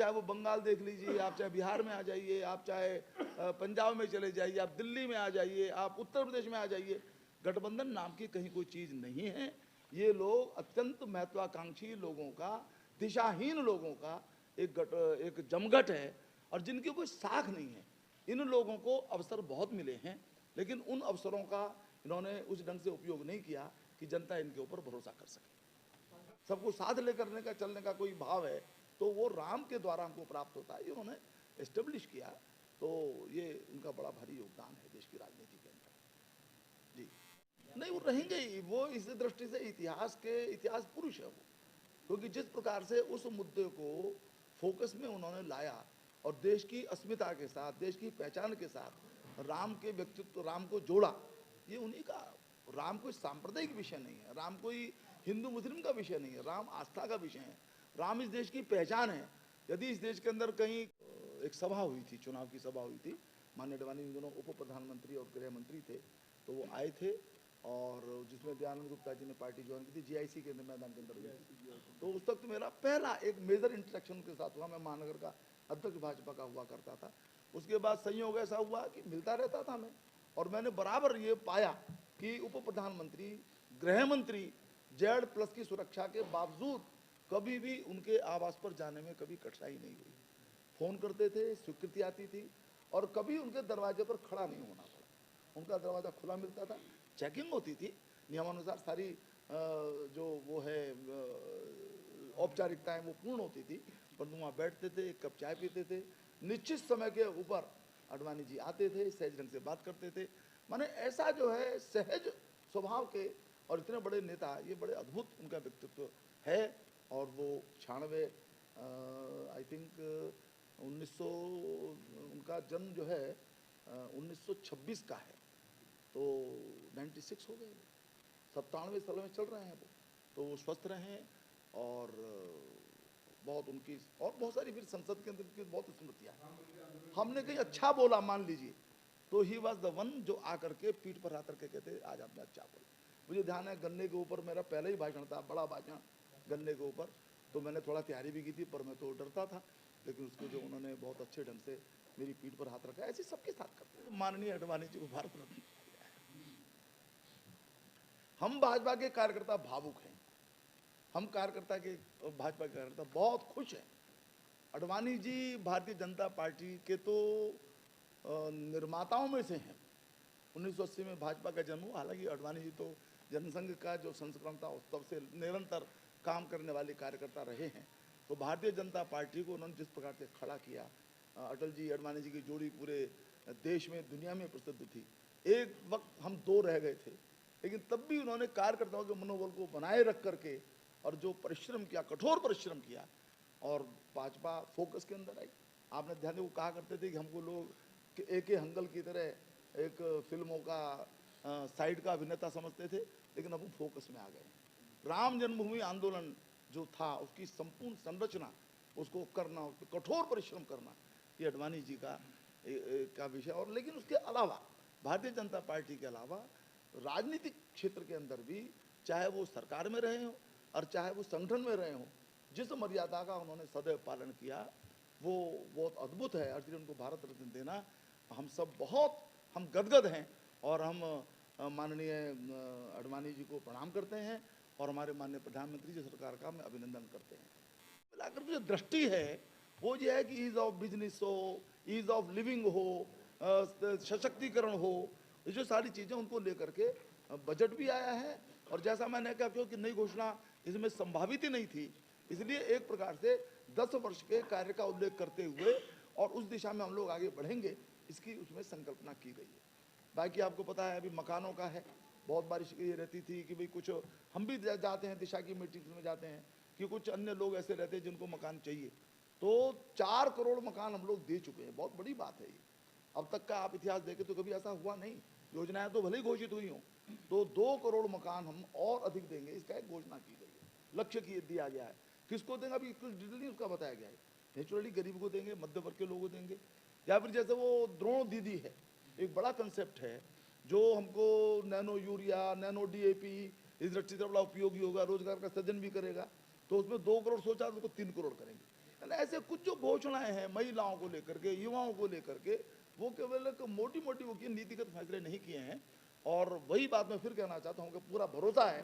चाहे वो बंगाल देख लीजिए, आप चाहे बिहार में आ जाइए, आप चाहे पंजाब में चले जाइए, आप दिल्ली में आ जाइए, आप उत्तर प्रदेश में आ जाइए, गठबंधन नाम की कहीं कोई चीज़ नहीं है। ये लोग अत्यंत महत्वाकांक्षी लोगों का, दिशाहीन लोगों का एक जमघट है, और जिनकी कोई साख नहीं है। इन लोगों को अवसर बहुत मिले हैं, लेकिन उन अवसरों का इन्होंने उस ढंग से उपयोग नहीं किया कि जनता इनके ऊपर भरोसा कर सके। सबको साथ लेकर का चलने का कोई भाव है तो वो राम के द्वारा हमको प्राप्त होता है, ये उन्होंने एस्टेब्लिश किया। तो ये उनका बड़ा भारी योगदान है देश की राजनीति के अंदर। जी नहीं, वो रहेंगे ही, वो इस दृष्टि से इतिहास पुरुष है वो, क्योंकि जिस प्रकार से उस मुद्दे को फोकस में उन्होंने लाया और देश की अस्मिता के साथ, देश की पहचान के साथ राम के व्यक्तित्व, राम को जोड़ा, ये उन्हीं का। राम कोई सांप्रदायिक विषय नहीं है, राम कोई हिंदू मुस्लिम का विषय नहीं है, राम आस्था का विषय है, राम इस देश की पहचान है। यदि इस देश के अंदर कहीं एक सभा हुई थी, चुनाव की सभा हुई थी, माननीय अडवाणी इन दोनों उप प्रधानमंत्री और गृह मंत्री थे, तो वो आए थे, और जिसमें दयानंद गुप्ता जी ने पार्टी ज्वाइन की थी, जीआईसी के मैदान के अंदर हुई थी। तो उस वक्त मेरा पहला एक मेजर इंटरेक्शन के साथ हुआ। मैं महानगर का अध्यक्ष भाजपा का हुआ करता था। उसके बाद संयोग ऐसा हुआ कि मिलता रहता था मैं, और मैंने बराबर ये पाया कि उप प्रधानमंत्री, गृह मंत्री Z+ की सुरक्षा के बावजूद कभी भी उनके आवास पर जाने में कभी कठिनाई नहीं हुई। फ़ोन करते थे, स्वीकृति आती थी, और कभी उनके दरवाजे पर खड़ा नहीं होना पड़ा। उनका दरवाज़ा खुला मिलता था, चेकिंग होती थी नियमानुसार, सारी जो वो है औपचारिकताएं वो पूर्ण होती थी, परंतु वहाँ बैठते थे, एक कप चाय पीते थे, निश्चित समय के ऊपर अडवाणी जी आते थे, सहज ढंग से बात करते थे। माने ऐसा जो है सहज स्वभाव के और इतने बड़े नेता, ये बड़े अद्भुत उनका व्यक्तित्व है। और वो 96 आई थिंक 1900, उनका जन्म जो है 1926 का है, तो 96 हो गए, 97 साल में चल रहे हैं वो। तो वो स्वस्थ रहें, और बहुत उनकी और बहुत सारी फिर संसद के अंदर की बहुत स्मृतियाँ। हमने कहीं अच्छा बोला मान लीजिए, तो ही वॉज द वन जो आकर के पीठ पर आकर के कहते आज आपने अच्छा बोला। मुझे ध्यान है गन्ने के ऊपर मेरा पहला ही भाषण था, बड़ा भाषण गन्ने के ऊपर, तो मैंने थोड़ा तैयारी भी की थी, पर मैं तो डरता था, लेकिन उसको जो उन्होंने बहुत अच्छे ढंग से मेरी पीठ पर हाथ रखा, ऐसे सबके साथ करते हैं। माननीय अडवाणी जी को भारत रत्न। हम भाजपा के कार्यकर्ता भावुक हैं, हम कार्यकर्ता के भाजपा के कार्यकर्ता बहुत खुश हैं। अडवाणी जी भारतीय जनता पार्टी के तो निर्माताओं में से हैं। 1980 में भाजपा का जन्म हुआ, हालांकि अडवाणी जी तो जनसंघ का जो संस्करण था उस तब से निरंतर काम करने वाले कार्यकर्ता रहे हैं। तो भारतीय जनता पार्टी को उन्होंने जिस प्रकार से खड़ा किया, अटल जी अडवाणी जी की जोड़ी पूरे देश में, दुनिया में प्रसिद्ध थी। एक वक्त हम दो रह गए थे, लेकिन तब भी उन्होंने कार्यकर्ताओं के मनोबल को बनाए रख करके और जो परिश्रम किया, कठोर परिश्रम किया, और भाजपा फोकस के अंदर आई। आपने ध्यान वो कहा करते थे कि हमको लोग AK हंगल की तरह एक फिल्मों का साइड का अभिनेता समझते थे, लेकिन अब वो फोकस में आ गए। राम जन्मभूमि आंदोलन जो था उसकी संपूर्ण संरचना, उसको करना, उस पर कठोर परिश्रम करना, ये अडवाणी जी का विषय। और लेकिन उसके अलावा भारतीय जनता पार्टी के अलावा राजनीतिक क्षेत्र के अंदर भी, चाहे वो सरकार में रहे हों और चाहे वो संगठन में रहे हों, जिस मर्यादा का उन्होंने सदैव पालन किया वो बहुत अद्भुत है। और इसलिए उनको भारत रत्न देना, हम गदगद हैं, और हम माननीय अडवाणी जी को प्रणाम करते हैं, और हमारे माननीय प्रधानमंत्री जी सरकार का मैं अभिनंदन करते हैं। मिलाकर जो दृष्टि है वो ये है कि ईज ऑफ बिजनेस हो, ईज ऑफ लिविंग हो, सशक्तिकरण हो, ये जो सारी चीज़ें उनको लेकर के बजट भी आया है। और जैसा मैंने कहा क्योंकि नई घोषणा इसमें संभावित ही नहीं थी, इसलिए एक प्रकार से 10 वर्ष के कार्य का उल्लेख करते हुए और उस दिशा में हम लोग आगे बढ़ेंगे, इसकी उसमें संकल्पना की गई है। बाकी आपको पता है अभी मकानों का है, बहुत बारिश ये रहती थी कि भाई कुछ हम भी जाते हैं, दिशा की मीटिंग्स में जाते हैं कि कुछ अन्य लोग ऐसे रहते हैं जिनको मकान चाहिए, तो 4 करोड़ मकान हम लोग दे चुके हैं। बहुत बड़ी बात है ये। अब तक का आप इतिहास देखें तो कभी ऐसा हुआ नहीं। योजनाएं तो भले ही घोषित हुई हों, तो 2 करोड़ मकान हम और अधिक देंगे, इसका एक घोषणा की गई है, लक्ष्य दिया गया है। किसको देंगे अभी कुछ डिटेल उसका बताया गया है। नेचुरली गरीब को देंगे, मध्य वर्ग के लोगों को देंगे, या फिर जैसे वो द्रोण दीदी है, एक बड़ा कंसेप्ट है जो हमको नैनो यूरिया, नैनो DAP इस दृष्टि से बड़ा उपयोगी होगा, रोजगार का सृजन भी करेगा। तो उसमें 2 करोड़ सोचा तो उसको 3 करोड़ करेंगे। ऐसे कुछ जो घोषणाएं हैं महिलाओं को लेकर के, युवाओं को लेकर के, वो केवल एक मोटी मोटी वो की नीतिगत फैसले नहीं किए हैं। और वही बात मैं फिर कहना चाहता हूँ कि पूरा भरोसा है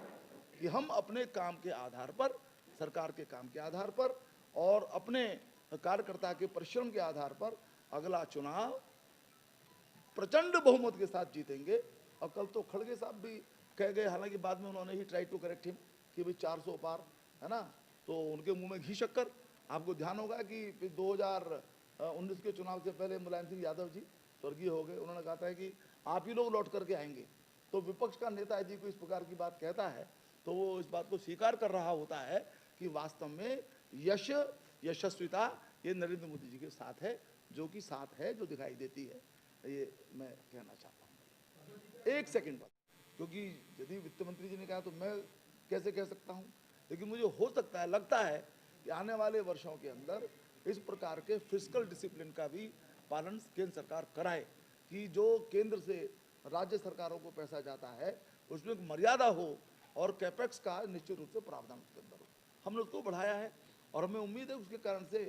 कि हम अपने काम के आधार पर, सरकार के काम के आधार पर और अपने कार्यकर्ता के परिश्रम के आधार पर अगला चुनाव प्रचंड बहुमत के साथ जीतेंगे। और कल तो खड़गे साहब भी कह गए, हालांकि बाद में उन्होंने ही ट्राई टू करेक्ट हिम कि भाई 400 पार है ना, तो उनके मुंह में घी शक्कर। आपको ध्यान होगा कि 2019 के चुनाव से पहले मुलायम सिंह यादव जी स्वर्गीय हो गए, उन्होंने कहा था कि आप ही लोग लौट करके आएंगे। तो विपक्ष का नेता यदि कोई इस प्रकार की बात कहता है तो वो इस बात को स्वीकार कर रहा होता है कि वास्तव में यशस्विता ये नरेंद्र मोदी जी के साथ है, जो कि साथ है, जो दिखाई देती है। ये मैं कहना चाहता हूँ। एक सेकंड बाद, क्योंकि यदि वित्त मंत्री जी ने कहा तो मैं कैसे कह सकता हूँ, लेकिन मुझे हो सकता है, लगता है कि आने वाले वर्षों के अंदर इस प्रकार के फिस्कल डिसिप्लिन का भी पालन केंद्र सरकार कराए कि जो केंद्र से राज्य सरकारों को पैसा जाता है उसमें एक मर्यादा हो और कैपेक्स का निश्चित रूप से प्रावधान उसके अंदर हो। हमने उसको बढ़ाया है और हमें उम्मीद है उसके कारण से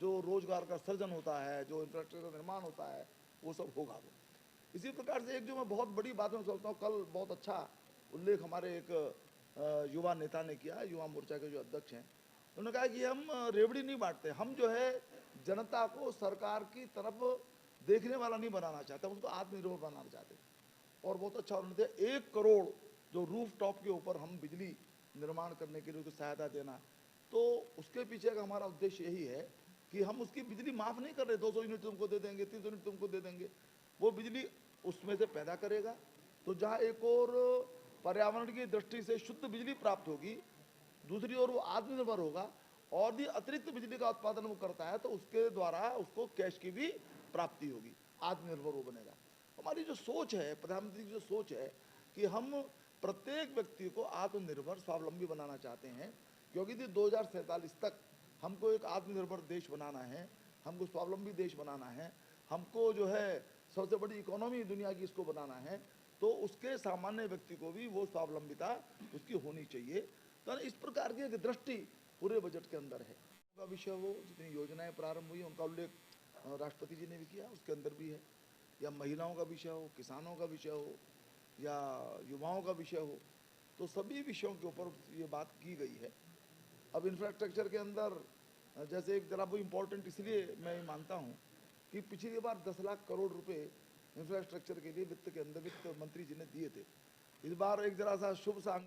जो रोजगार का सृजन होता है, जो इंफ्रास्ट्रक्चर का निर्माण होता है, वो सब होगा। वो इसी प्रकार से एक जो मैं बहुत बड़ी बात में सोचता हूँ, कल बहुत अच्छा उल्लेख हमारे एक युवा नेता ने किया, युवा मोर्चा के जो अध्यक्ष हैं, उन्होंने कहा कि हम रेवड़ी नहीं बांटते, हम जो है जनता को सरकार की तरफ देखने वाला नहीं बनाना चाहते, उसको आत्मनिर्भर बनाना चाहते। और बहुत अच्छा उन्होंने 1 करोड़ जो रूफ टॉप के ऊपर हम बिजली निर्माण करने के लिए उसको सहायता देना, तो उसके पीछे का हमारा उद्देश्य यही है कि हम उसकी बिजली माफ़ नहीं कर रहे, 200 यूनिट तुमको दे देंगे, 300 यूनिट तुमको दे देंगे, वो बिजली उसमें से पैदा करेगा। तो जहाँ एक और पर्यावरण की दृष्टि से शुद्ध बिजली प्राप्त होगी, दूसरी ओर वो आत्मनिर्भर होगा और भी अतिरिक्त बिजली का उत्पादन वो करता है तो उसके द्वारा उसको कैश की भी प्राप्ति होगी, आत्मनिर्भर वो बनेगा। हमारी जो सोच है, प्रधानमंत्री की जो सोच है कि हम प्रत्येक व्यक्ति को आत्मनिर्भर स्वावलंबी बनाना चाहते हैं, क्योंकि 2047 तक हमको एक आत्मनिर्भर देश बनाना है, हमको स्वावलंबी देश बनाना है, हमको जो है सबसे बड़ी इकोनॉमी दुनिया की इसको बनाना है, तो उसके सामान्य व्यक्ति को भी वो स्वावलंबिता उसकी होनी चाहिए। तो इस प्रकार की एक दृष्टि पूरे बजट के अंदर है। का विषय हो, जितनी योजनाएं प्रारंभ हुई उनका उल्लेख राष्ट्रपति जी ने भी किया, उसके अंदर भी है, या महिलाओं का विषय हो, किसानों का विषय हो, या युवाओं का विषय हो, तो सभी विषयों के ऊपर ये बात की गई है। अब इंफ्रास्ट्रक्चर के अंदर जैसे एक जरा वो इम्पोर्टेंट इसलिए मैं मानता हूँ कि पिछली बार 10 लाख करोड़ रुपए इंफ्रास्ट्रक्चर के लिए वित्त के अंदर वित्त मंत्री जी ने दिए थे। इस बार एक जरा सा शुभ सा